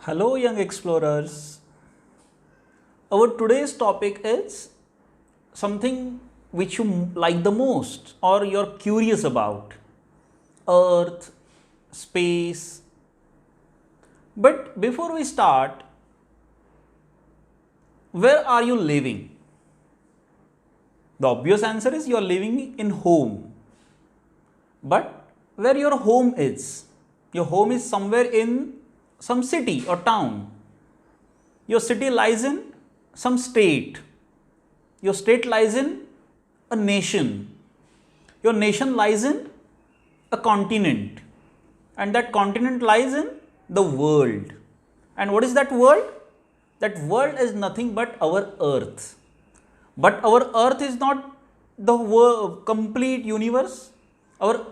Hello, young explorers. Our today's topic is something which you like the most or you're curious about: Earth, space. But before we start, where are you living? The obvious answer is you are living in home. But where your home is? Your home is somewhere in some city or town. Your city lies in some state. Your state lies in a nation. Your nation lies in a continent. And that continent lies in the world. And what is that world? That world is nothing but our earth. But our earth is not the complete universe. Our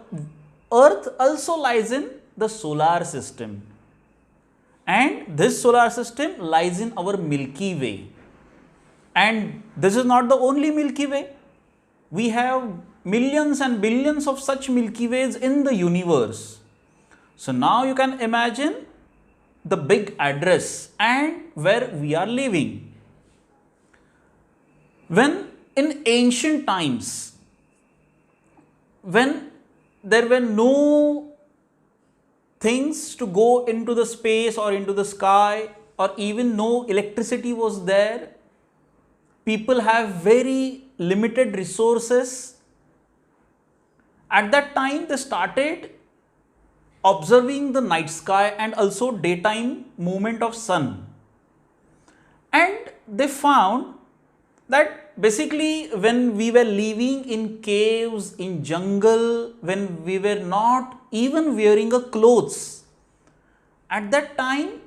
earth also lies in the solar system. And this solar system lies in our Milky Way. And this is not the only Milky Way. We have millions and billions of such Milky Ways in the universe. So now you can imagine the big address and where we are living. When in ancient times, when there were no things to go into the space or into the sky, or even no electricity was there, people have very limited resources. At that time, they started observing the night sky and also daytime movement of sun. And they found that basically when we were living in caves, in jungle, when we were not even wearing a clothes, at that time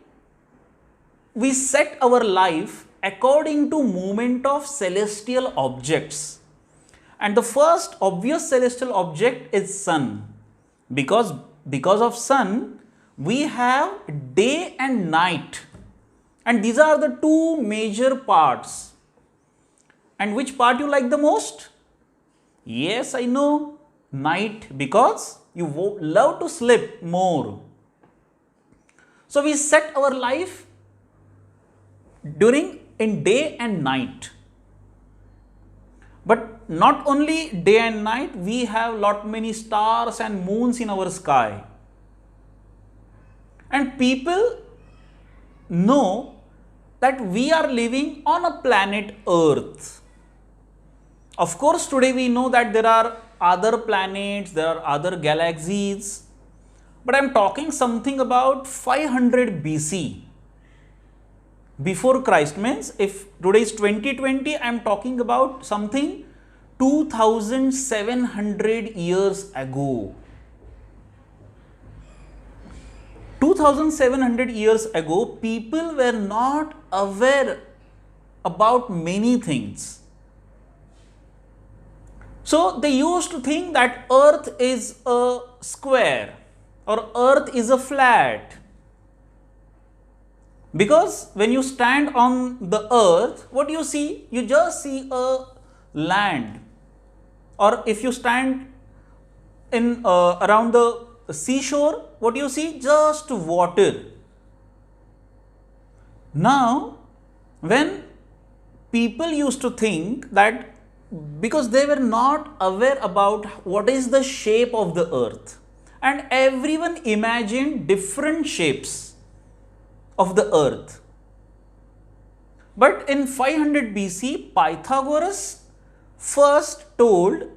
we set our life according to movement of celestial objects. And the first obvious celestial object is sun. Because of sun, we have day and night. And these are the two major parts. And which part you like the most? Yes, I know, night, because you love to sleep more. So we set our life in day and night. But not only day and night, we have lot many stars and moons in our sky. And people know that we are living on a planet Earth. Of course, today we know that there are other planets, there are other galaxies, but I am talking something about 500 BC. Before Christ, means if today is 2020, I am talking about something 2700 years ago. 2700 years ago, people were not aware about many things. So they used to think that Earth is a square or Earth is a flat. Because when you stand on the Earth, what do you see? You just see a land. Or if you stand in around the seashore, what do you see? Just water. Now, when people used to think that, because they were not aware about what is the shape of the earth, and everyone imagined different shapes of the earth. But in 500 BC, Pythagoras first told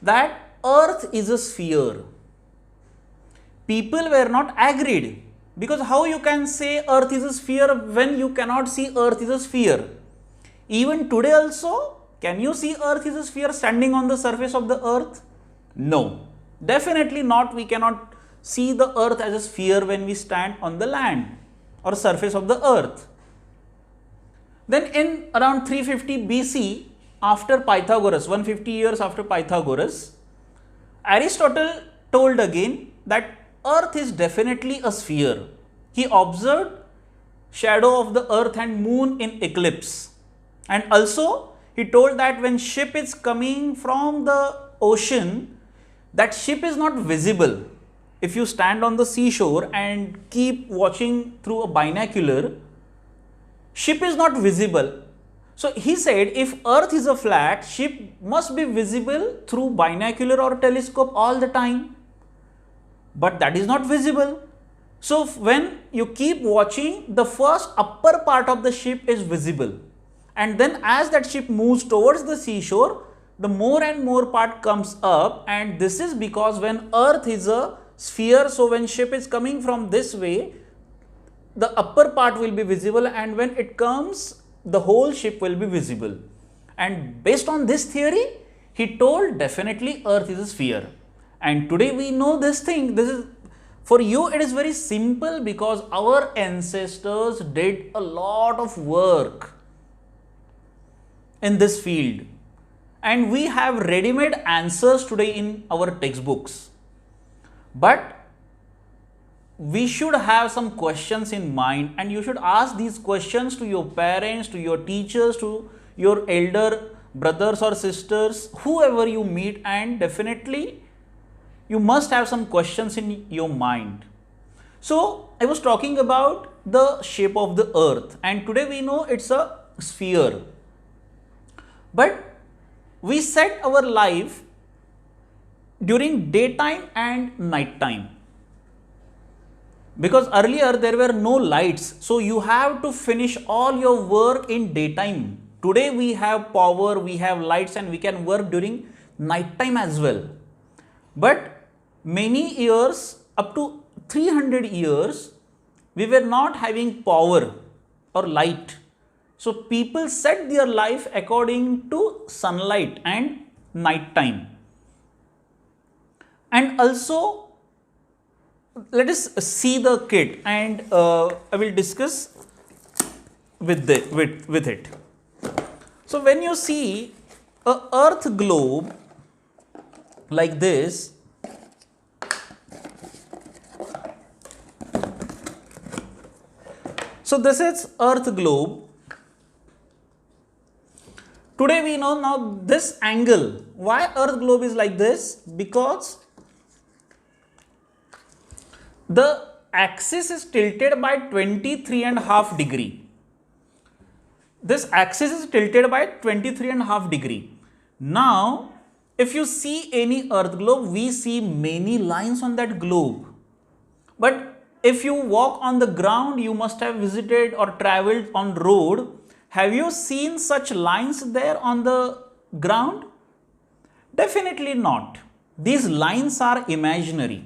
that earth is a sphere. People were not agreed, because how you can say earth is a sphere when you cannot see earth is a sphere? Even today also, can you see earth is a sphere standing on the surface of the earth? No, definitely not. We cannot see the earth as a sphere when we stand on the land or surface of the earth. Then in around 350 BC, after Pythagoras, 150 years after Pythagoras, Aristotle told again that earth is definitely a sphere. He observed shadow of the earth and moon in eclipse. And also he told that when ship is coming from the ocean, that ship is not visible. if you stand on the seashore and keep watching through a binocular, ship is not visible. So he said if earth is a flat, ship must be visible through binocular or telescope all the time. But that is not visible. So when you keep watching, the first upper part of the ship is visible. And then as that ship moves towards the seashore, the more and more part comes up, and this is because when earth is a sphere, so when ship is coming from this way, the upper part will be visible, and when it comes, the whole ship will be visible. And based on this theory, he told definitely earth is a sphere. And today we know this thing. This is, for you it is very simple because our ancestors did a lot of work in this field, and we have ready-made answers today in our textbooks. But we should have some questions in mind, and you should ask these questions to your parents, to your teachers, to your elder brothers or sisters, whoever you meet, and definitely you must have some questions in your mind. So I was talking about the shape of the earth, and today we know it's a sphere. But we set our life during daytime and night time, because earlier there were no lights, so you have to finish all your work in daytime. Today we have power, we have lights, and we can work during night time as well. But many years, up to 300 years, we were not having power or light. So people set their life according to sunlight and night time. And also, let us see the kit, and I will discuss with it. So when you see a earth globe like this, so this is earth globe. Today we know now this angle. Why earth globe is like this? Because the axis is tilted by 23.5 degree. This axis is tilted by 23.5 degree. Now, if you see any earth globe, we see many lines on that globe. But if you walk on the ground, you must have visited or traveled on road. Have you seen such lines there on the ground? Definitely not. These lines are imaginary.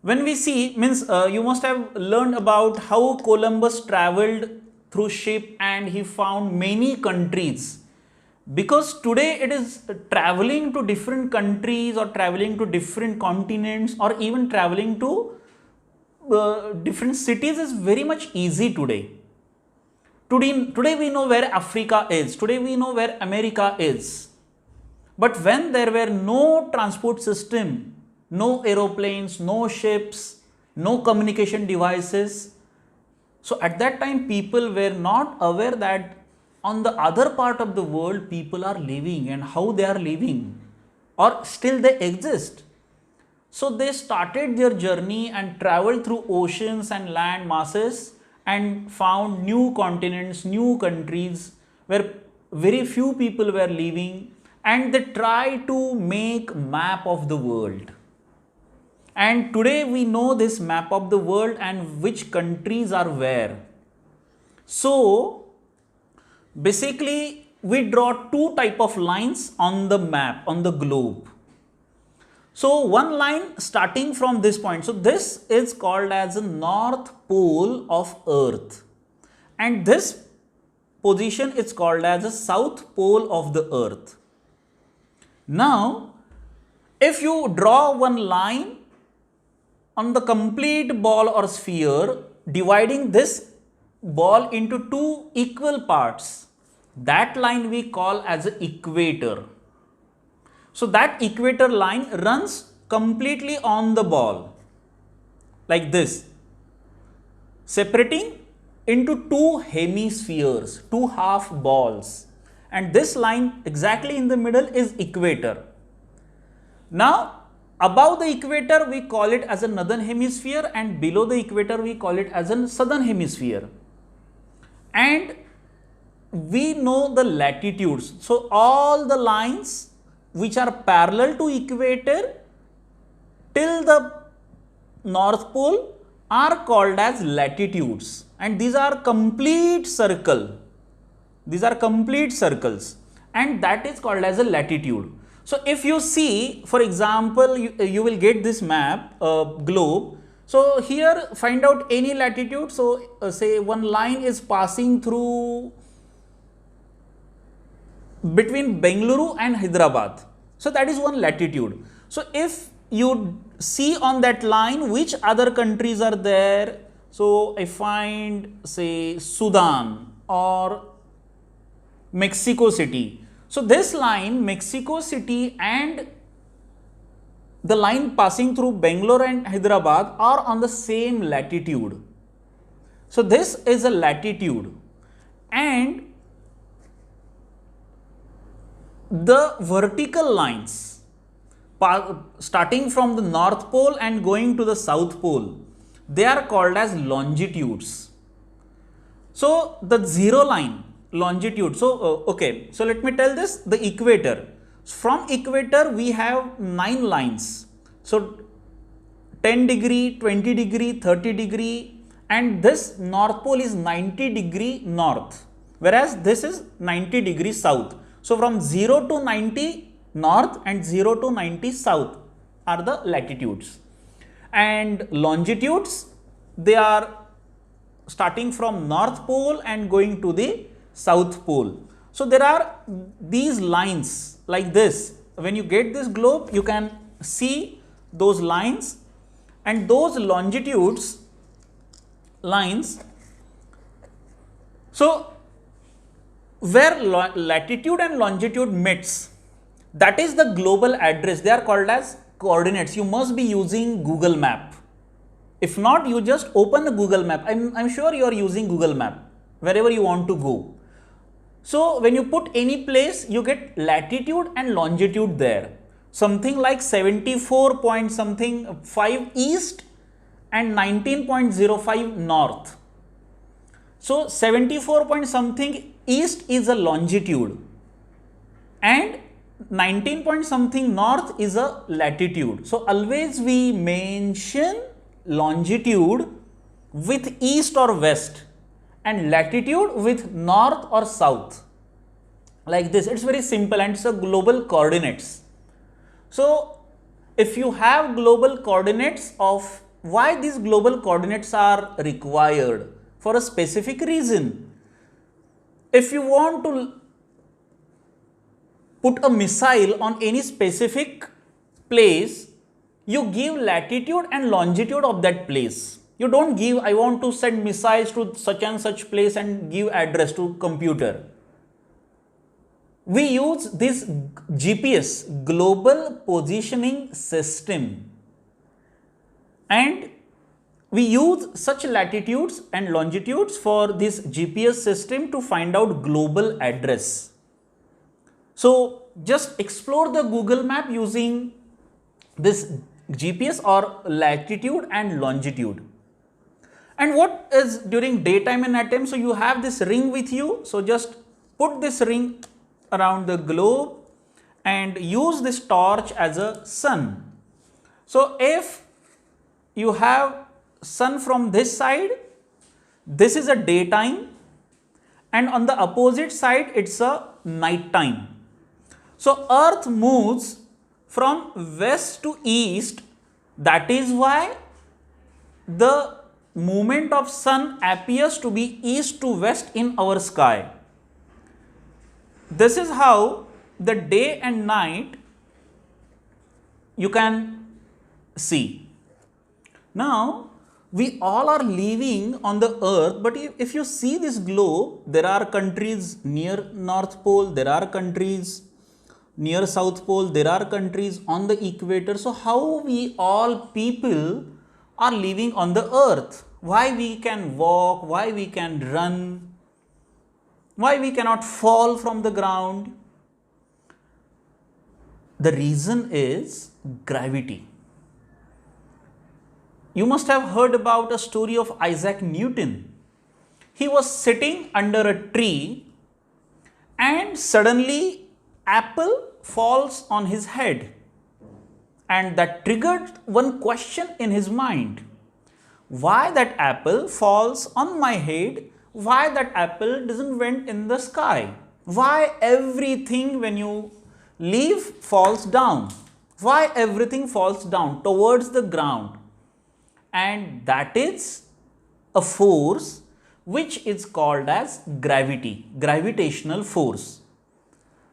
When we see, means you must have learned about how Columbus traveled through ship and he found many countries. Because today it is traveling to different countries or traveling to different continents or even traveling to different cities is very much easy today. Today we know where Africa is. Today we know where America is. But when there were no transport system, no aeroplanes, no ships, no communication devices, so at that time people were not aware that on the other part of the world people are living and how they are living, or still they exist. So they started their journey and traveled through oceans and land masses and found new continents, new countries where very few people were living, and they tried to make map of the world. And today we know this map of the world and which countries are where. So basically we draw two type of lines on the map, on the globe. So one line starting from this point. So this is called as the North Pole of Earth. And this position is called as the South Pole of the Earth. Now, if you draw one line on the complete ball or sphere, dividing this ball into two equal parts, that line we call as the equator. So that equator line runs completely on the ball like this, separating into two hemispheres, two half balls, and this line exactly in the middle is equator. Now Above the equator we call it as a northern hemisphere, and below the equator we call it as a southern hemisphere. And we know the latitudes. So all the lines which are parallel to equator till the North Pole are called as latitudes, and these are complete circle. These are complete circles, and that is called as a latitude. So if you see, for example, you will get this map, globe. So here find out any latitude. So say one line is passing through between Bengaluru and Hyderabad. So that is one latitude. So if you see on that line which other countries are there, so I find say Sudan or Mexico City. So this line, Mexico City and the line passing through Bangalore and Hyderabad are on the same latitude. So this is a latitude, and the vertical lines starting from the North Pole and going to the South Pole, they are called as longitudes. So the zero line, longitude. So okay, so let me tell this, the equator. From equator we have 9 lines. So 10 degree, 20 degree, 30 degree, and this North Pole is 90 degree north, whereas this is 90 degree south. So from 0 to 90 north and 0 to 90 south are the latitudes. And longitudes, they are starting from North Pole and going to the South Pole. So there are these lines like this. When you get this globe, you can see those lines, and those longitudes lines. So where latitude and longitude meets, that is the global address. They are called as coordinates. You must be using Google Map. If not, you just open the Google Map. I'm sure you are using Google Map wherever you want to go. So when you put any place, you get latitude and longitude there. Something like 74 point something 5 east and 19.05 north. So 74 point something east is a longitude, and 19 point something north is a latitude. So always we mention longitude with east or west and latitude with north or south, like this. It's very simple, and it's a global coordinates. So if you have global coordinates, of why these global coordinates are required, for a specific reason. If you want to put a missile on any specific place, you give latitude and longitude of that place. You don't give, I want to send missiles to such and such place and give address to computer. We use this GPS, Global Positioning System, and we use such latitudes and longitudes for this GPS system to find out global address. So just explore the Google Map using this GPS or latitude and longitude. And what is during daytime and nighttime? So you have this ring with you. So just put this ring around the globe and use this torch as a sun. So if you have sun from this side, this is a daytime, and on the opposite side it's a night time. So earth moves from west to east. That is why the movement of sun appears to be east to west in our sky. This is how the day and night you can see. Now we all are living on the earth, but if you see this globe, there are countries near North Pole, there are countries near South Pole, there are countries on the equator. So how we all people are living on the earth? Why we can walk, why we can run, why we cannot fall from the ground? The reason is gravity. You must have heard about a story of Isaac Newton. He was sitting under a tree and suddenly apple falls on his head, and that triggered one question in his mind. Why that apple falls on my head? Why that apple doesn't went in the sky? Why everything when you leave falls down? Why everything falls down towards the ground? And that is a force which is called as gravity, gravitational force.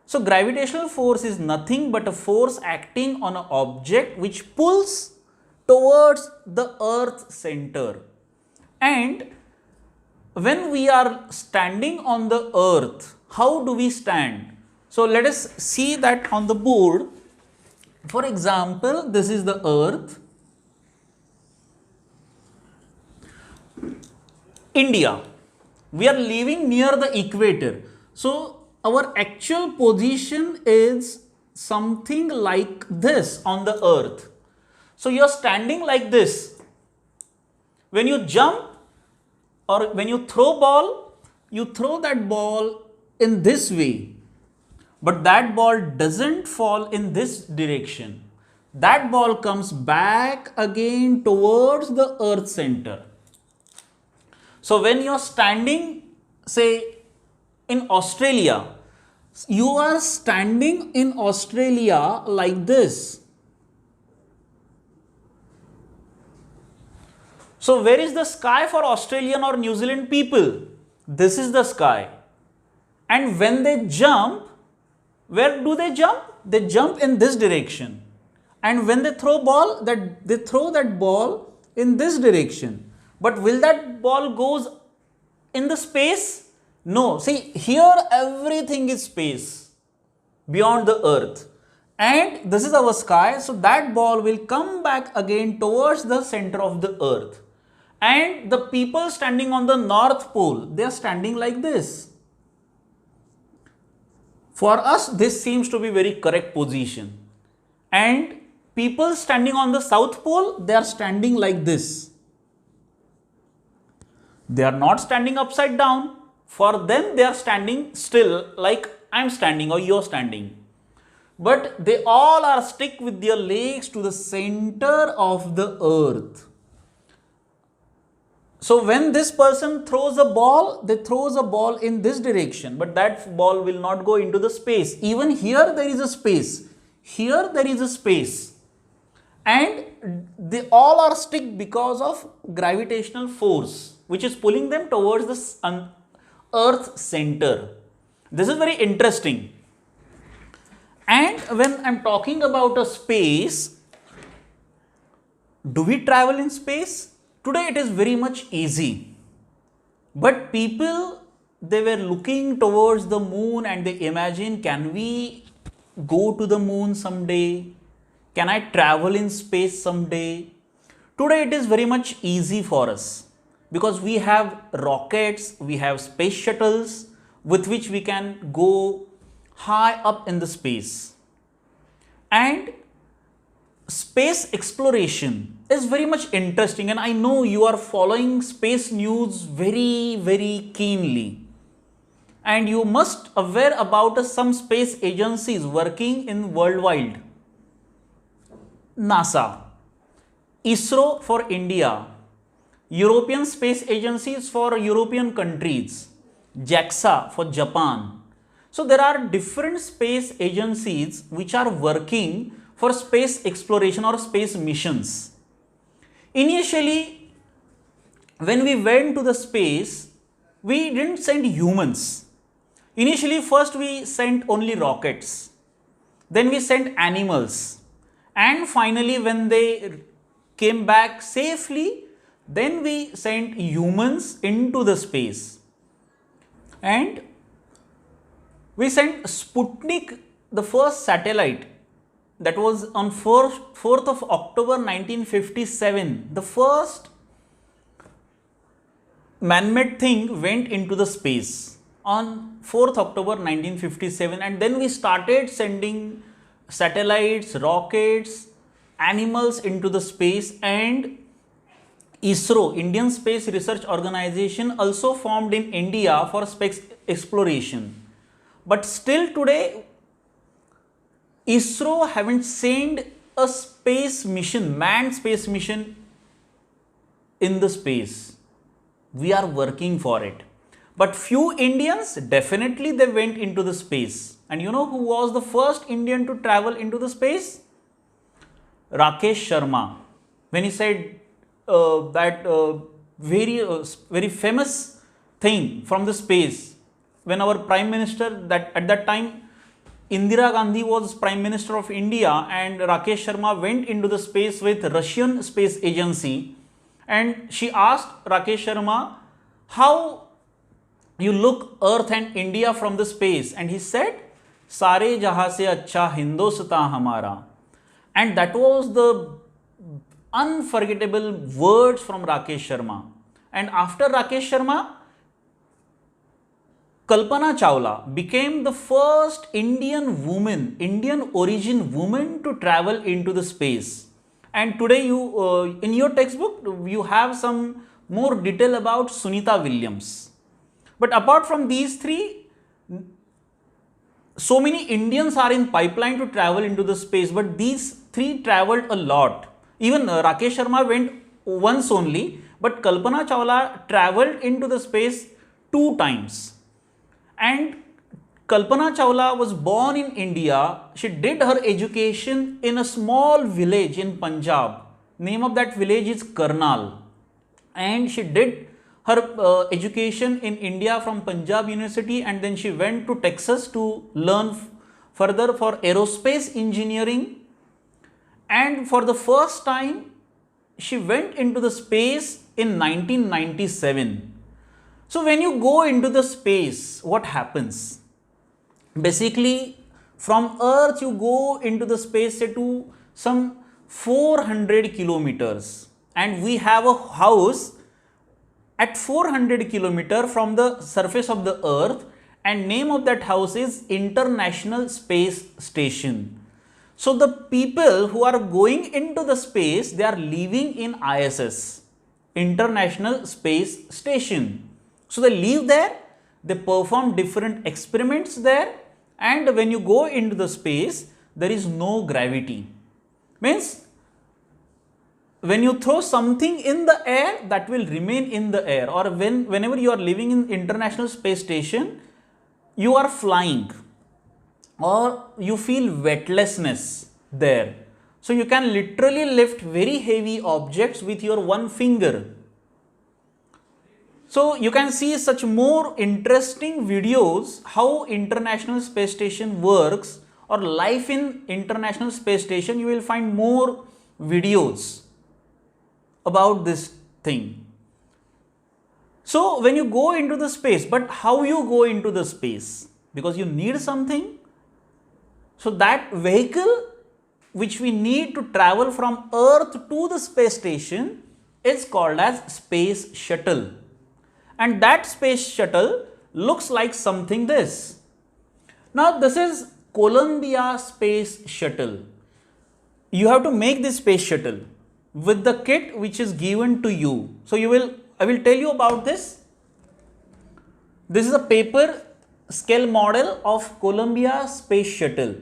So gravitational force is nothing but a force acting on an object which pulls towards the earth center. And when we are standing on the earth, how do we stand? So let us see that on the board. For example, this is the earth. India, we are living near the equator. So our actual position is something like this on the earth. So you are standing like this. When you jump or when you throw ball, you throw that ball in this way. But that ball doesn't fall in this direction. That ball comes back again towards the earth center. So when you are standing, say, in Australia, you are standing in Australia like this. So where is the sky for Australian or New Zealand people? This is the sky. And when they jump, where do they jump? They jump in this direction. And when they throw ball, they throw that ball in this direction. But will that ball goes in the space? No. See, here everything is space beyond the earth. And this is our sky. So that ball will come back again towards the center of the earth. And the people standing on the North Pole, they are standing like this. For us, this seems to be very correct position. And people standing on the South Pole, they are standing like this. They are not standing upside down. For them, they are standing still like I am standing or you are standing. But they all are stick with their legs to the center of the earth. So when this person throws a ball, they throws a ball in this direction. But that ball will not go into the space. Even here there is a space. Here there is a space. And they all are stick because of gravitational force, which is pulling them towards the earth center. This is very interesting. And when I am talking about a space, do we travel in space? Today it is very much easy. But people, they were looking towards the moon and they imagine, can we go to the moon someday? Can I travel in space someday? Today it is very much easy for us, because we have rockets, we have space shuttles with which we can go high up in the space. And space exploration is very much interesting, and I know you are following space news very, very keenly. And you must aware about some space agencies working in worldwide. NASA, ISRO for India, European Space Agencies for European countries, JAXA for Japan. So there are different space agencies which are working for space exploration or space missions. Initially, when we went to the space, we didn't send humans. Initially, first we sent only rockets. Then we sent animals. And finally, when they came back safely, then we sent humans into the space. And we sent Sputnik, the first satellite, that was on 4th of October 1957. The first man-made thing went into the space on 4th October 1957, and then we started sending satellites, rockets, animals into the space, and ISRO, Indian Space Research Organization, also formed in India for space exploration. But still today, ISRO haven't sent a space mission, manned space mission in the space. We are working for it. But few Indians, definitely they went into the space. And you know who was the first Indian to travel into the space? Rakesh Sharma. When he said that very famous thing from the space, when our Prime Minister, that at that time Indira Gandhi was Prime Minister of India, and Rakesh Sharma went into the space with Russian Space Agency, and she asked Rakesh Sharma, how you look Earth and India from the space, and he said, Sare jahan se acha Hindustan hamara. And that was the unforgettable words from Rakesh Sharma. And after Rakesh Sharma, Kalpana Chawla became the first Indian woman, Indian origin woman to travel into the space. And today you, in your textbook, you have some more detail about Sunita Williams. But apart from these three, so many Indians are in pipeline to travel into the space, but these three traveled a lot. Even Rakesh Sharma went once only, but Kalpana Chawla traveled into the space 2 times. And Kalpana Chawla was born in India. She did her education in a small village in Punjab. Name of that village is Karnal. And she did her education in India from Punjab University, and then she went to Texas to learn further for aerospace engineering. And for the first time, she went into the space in 1997. So when you go into the space, what happens? Basically, from Earth you go into the space, say to some 400 kilometers, and we have a house at 400 kilometer from the surface of the Earth, and name of that house is International Space Station. So the people who are going into the space, they are living in ISS, International Space Station. So they live there, they perform different experiments there, and when you go into the space, there is no gravity. Means when you throw something in the air, that will remain in the air, or whenever you are living in International Space Station, you are flying or you feel weightlessness there. So you can literally lift very heavy objects with your one finger. So you can see such more interesting videos how International Space Station works, or life in International Space Station. You will find more videos about this thing. So when you go into the space, but how you go into the space? Because you need something. So that vehicle which we need to travel from Earth to the space station is called as space shuttle. And that space shuttle looks like something this. Now this is Columbia Space Shuttle. You have to make this space shuttle with the kit which is given to you. So I will tell you about this. This is a paper scale model of Columbia Space Shuttle,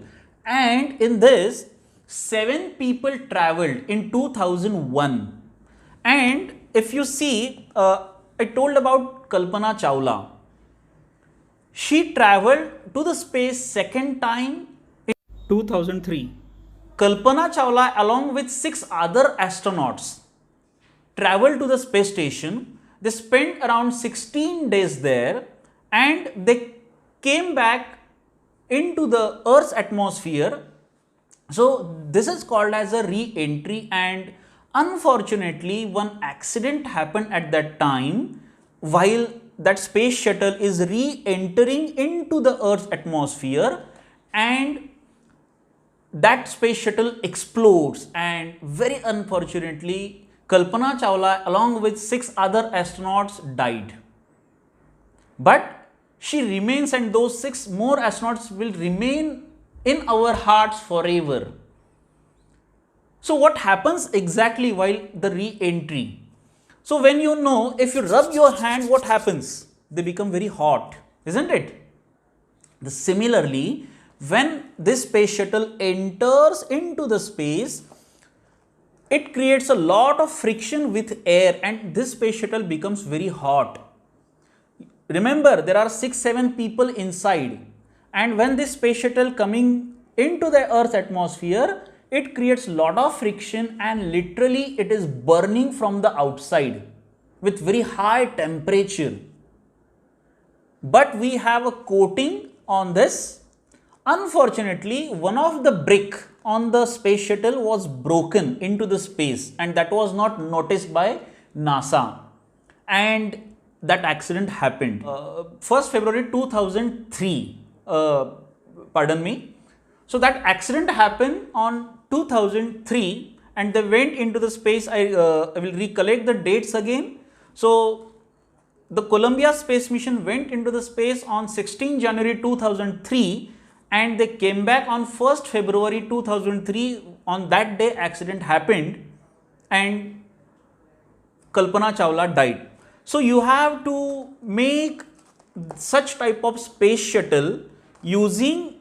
and in this 7 people traveled in 2001. And if you see, I told about Kalpana Chawla. She traveled to the space second time in 2003. Kalpana Chawla along with 6 other astronauts traveled to the space station. They spent around 16 days there, and they came back into the Earth's atmosphere. So this is called as a re-entry, and unfortunately one accident happened at that time while that space shuttle is re-entering into the Earth's atmosphere, and that space shuttle explodes, and very unfortunately Kalpana Chawla along with 6 other astronauts died. But she remains, and those 6 more astronauts will remain in our hearts forever. So what happens exactly while the re-entry? So when you know, if you rub your hand, what happens? They become very hot, isn't it? Similarly, when this space shuttle enters into the space, it creates a lot of friction with air and this space shuttle becomes very hot. Remember, there are 6-7 people inside, and when this space shuttle coming into the Earth's atmosphere, it creates lot of friction and literally it is burning from the outside with very high temperature. But we have a coating on this. Unfortunately, one of the brick on the space shuttle was broken into the space and that was not noticed by NASA, and that accident happened 1st February 2003, pardon me. So that accident happened on 2003 and they went into the space. I will recollect the dates again. So the Columbia space mission went into the space on 16 January 2003 and they came back on 1st February 2003. On that day accident happened and Kalpana Chawla died. So you have to make such type of space shuttle using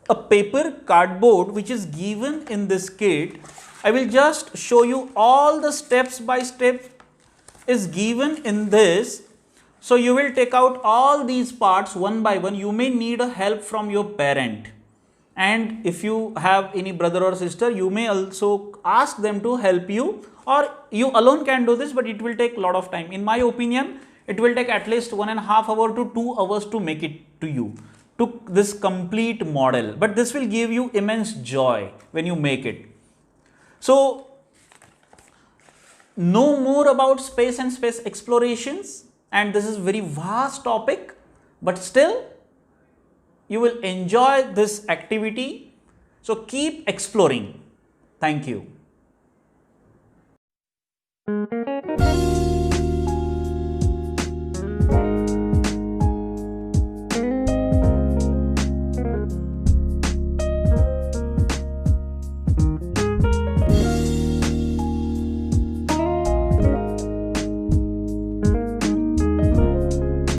a paper cardboard which is given in this kit. I will just show you all the steps by step is given in this. So you will take out all these parts one by one. You may need a help from your parent, and if you have any brother or sister, you may also ask them to help you, or you alone can do this, but it will take a lot of time. In my opinion, it will take at least 1.5 hours to 2 hours to make it to you, to this complete model, but this will give you immense joy when you make it. So know more about space and space explorations, and this is very vast topic, but still you will enjoy this activity. So keep exploring. Thank you.